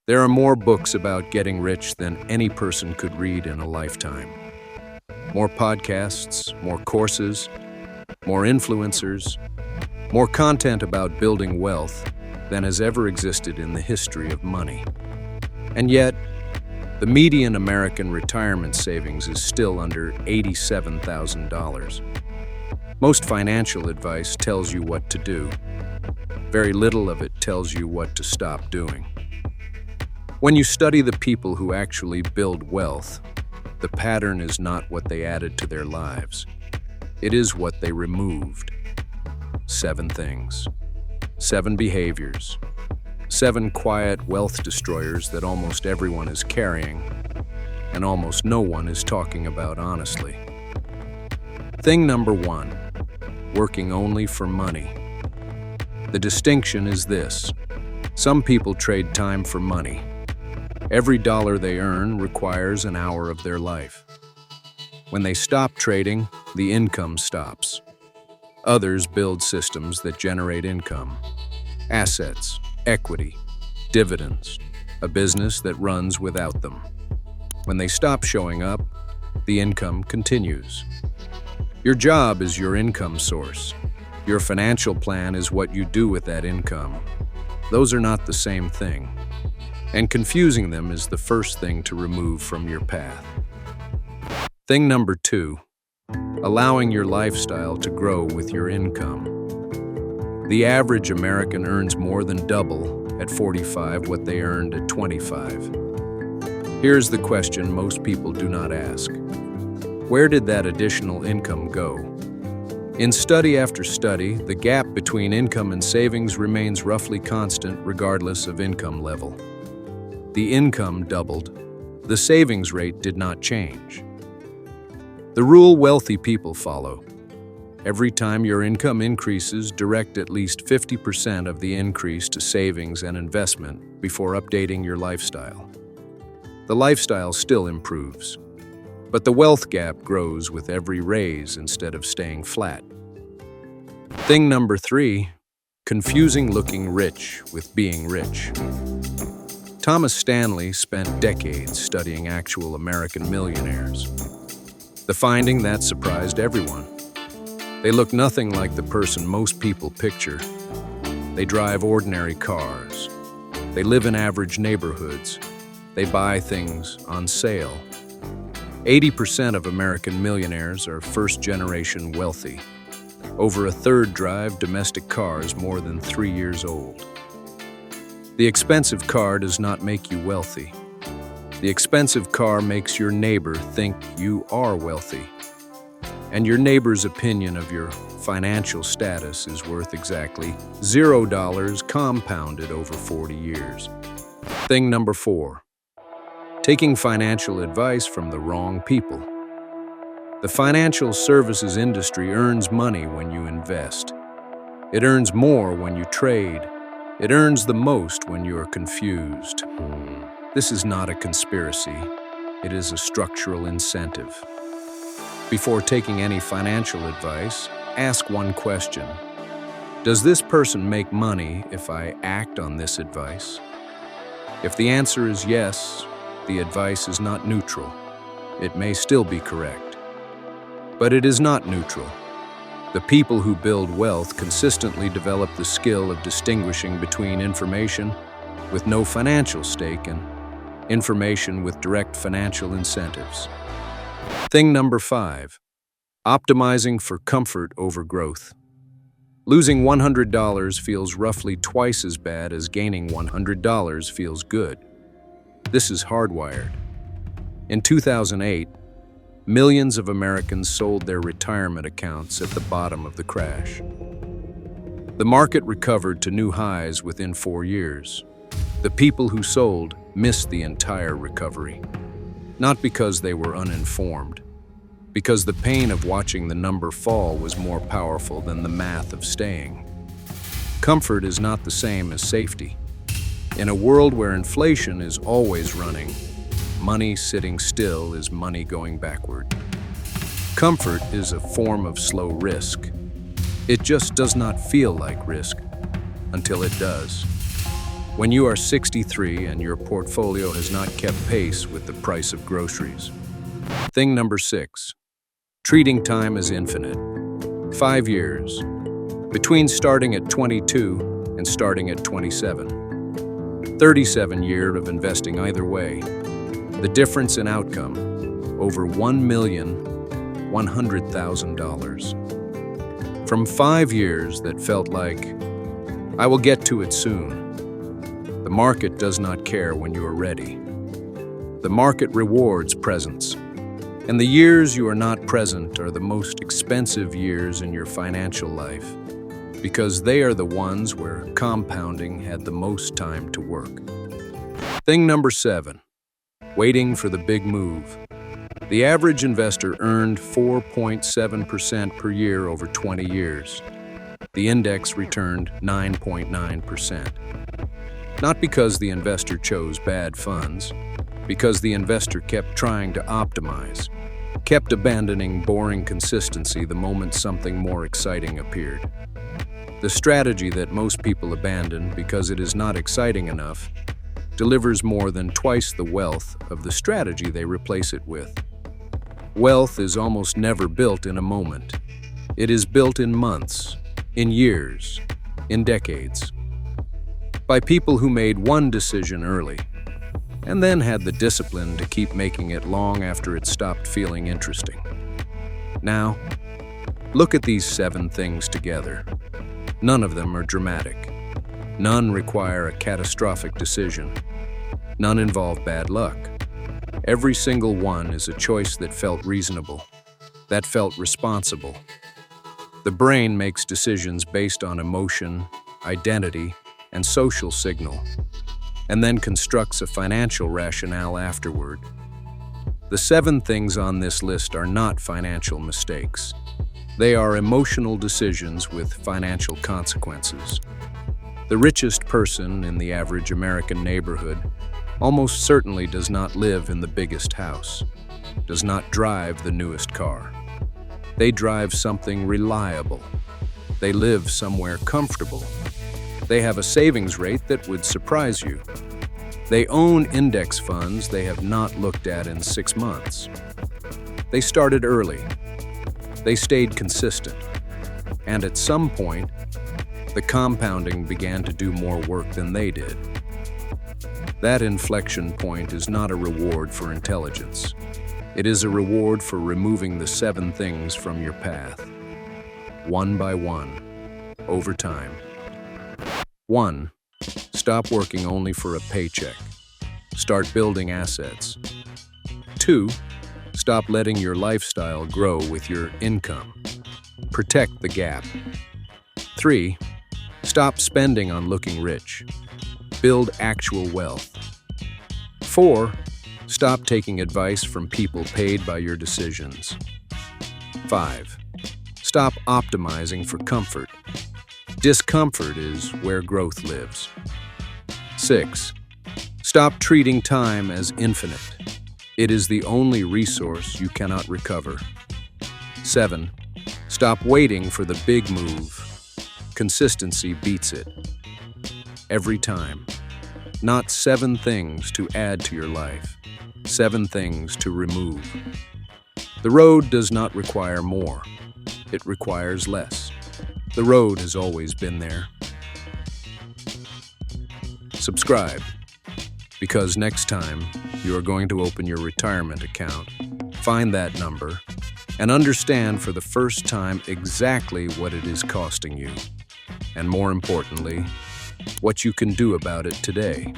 There are more books about getting rich than any person could read in a lifetime. More podcasts, more courses, more influencers, more content about building wealth than has ever existed in the history of money. And yet, the median American retirement savings is still under $87,000. Most financial advice tells you what to do. Very little of it tells you what to stop doing. When you study the people who actually build wealth, the pattern is not what they added to their lives. It is what they removed. 7 things. 7 behaviors. 7 quiet wealth destroyers that almost everyone is carrying, and almost no one is talking about honestly. Thing number 1. Working only for money. The distinction is this. Some people trade time for money. Every dollar they earn requires an hour of their life. When they stop trading, the income stops. Others build systems that generate income. Assets, equity, dividends, a business that runs without them. When they stop showing up, the income continues. Your job is your income source. Your financial plan is what you do with that income. Those are not the same thing. And confusing them is the first thing to remove from your path. Thing number 2, allowing your lifestyle to grow with your income. The average American earns more than double at 45 what they earned at 25. Here's the question most people do not ask. Where did that additional income go? In study after study, the gap between income and savings remains roughly constant regardless of income level. The income doubled. The savings rate did not change. The rule wealthy people follow. Every time your income increases, direct at least 50% of the increase to savings and investment before updating your lifestyle. The lifestyle still improves, but the wealth gap grows with every raise instead of staying flat. Thing number 3, confusing looking rich with being rich. Thomas Stanley spent decades studying actual American millionaires. The finding that surprised everyone. They look nothing like the person most people picture. They drive ordinary cars. They live in average neighborhoods. They buy things on sale. 80% of American millionaires are first-generation wealthy. Over a third drive domestic cars more than 3 years old. The expensive car does not make you wealthy. The expensive car makes your neighbor think you are wealthy. And your neighbor's opinion of your financial status is worth exactly $0 compounded over 40 years. Thing number 4, taking financial advice from the wrong people. The financial services industry earns money when you invest. It earns more when you trade. It earns the most when you are confused. This is not a conspiracy. It is a structural incentive. Before taking any financial advice, ask one question. Does this person make money if I act on this advice? If the answer is yes, the advice is not neutral. It may still be correct. But it is not neutral. The people who build wealth consistently develop the skill of distinguishing between information with no financial stake and information with direct financial incentives. Thing number 5, optimizing for comfort over growth. Losing $100 feels roughly twice as bad as gaining $100 feels good. This is hardwired. In 2008, millions of Americans sold their retirement accounts at the bottom of the crash. The market recovered to new highs within 4 years. The people who sold missed the entire recovery. Not because they were uninformed, because the pain of watching the number fall was more powerful than the math of staying. Comfort is not the same as safety. In a world where inflation is always running, money sitting still is money going backward. Comfort is a form of slow risk. It just does not feel like risk until it does. When you are 63 and your portfolio has not kept pace with the price of groceries. Thing number 6. Treating time as infinite. 5 years. Between starting at 22 and starting at 27. 37 years of investing either way. The difference in outcome, over $1,100,000. From 5 years that felt like, I will get to it soon. The market does not care when you are ready. The market rewards presence. And the years you are not present are the most expensive years in your financial life, because they are the ones where compounding had the most time to work. Thing number 7. Waiting for the big move. The average investor earned 4.7% per year over 20 years. The index returned 9.9%. Not because the investor chose bad funds, because the investor kept trying to optimize, kept abandoning boring consistency the moment something more exciting appeared. The strategy that most people abandon because it is not exciting enough delivers more than twice the wealth of the strategy they replace it with. Wealth is almost never built in a moment. It is built in months, in years, in decades. By people who made one decision early, and then had the discipline to keep making it long after it stopped feeling interesting. Now, look at these 7 things together. None of them are dramatic. None require a catastrophic decision. None involve bad luck. Every single one is a choice that felt reasonable, that felt responsible. The brain makes decisions based on emotion, identity, and social signal, and then constructs a financial rationale afterward. The 7 things on this list are not financial mistakes. They are emotional decisions with financial consequences. The richest person in the average American neighborhood almost certainly does not live in the biggest house, does not drive the newest car. They drive something reliable. They live somewhere comfortable. They have a savings rate that would surprise you. They own index funds they have not looked at in 6 months. They started early. They stayed consistent. And at some point, the compounding began to do more work than they did. That inflection point is not a reward for intelligence. It is a reward for removing the 7 things from your path, one by one, over time. 1. Stop working only for a paycheck. Start building assets. 2. Stop letting your lifestyle grow with your income. Protect the gap. 3. Stop spending on looking rich. Build actual wealth. 4. Stop taking advice from people paid by your decisions. 5. Stop optimizing for comfort. Discomfort is where growth lives. 6. Stop treating time as infinite. It is the only resource you cannot recover. 7. Stop waiting for the big move. Consistency beats it. Every time. Not 7 things to add to your life. 7 things to remove. The road does not require more. It requires less. The road has always been there. Subscribe, because next time you are going to open your retirement account, find that number, and understand for the first time exactly what it is costing you, and more importantly, what you can do about it today.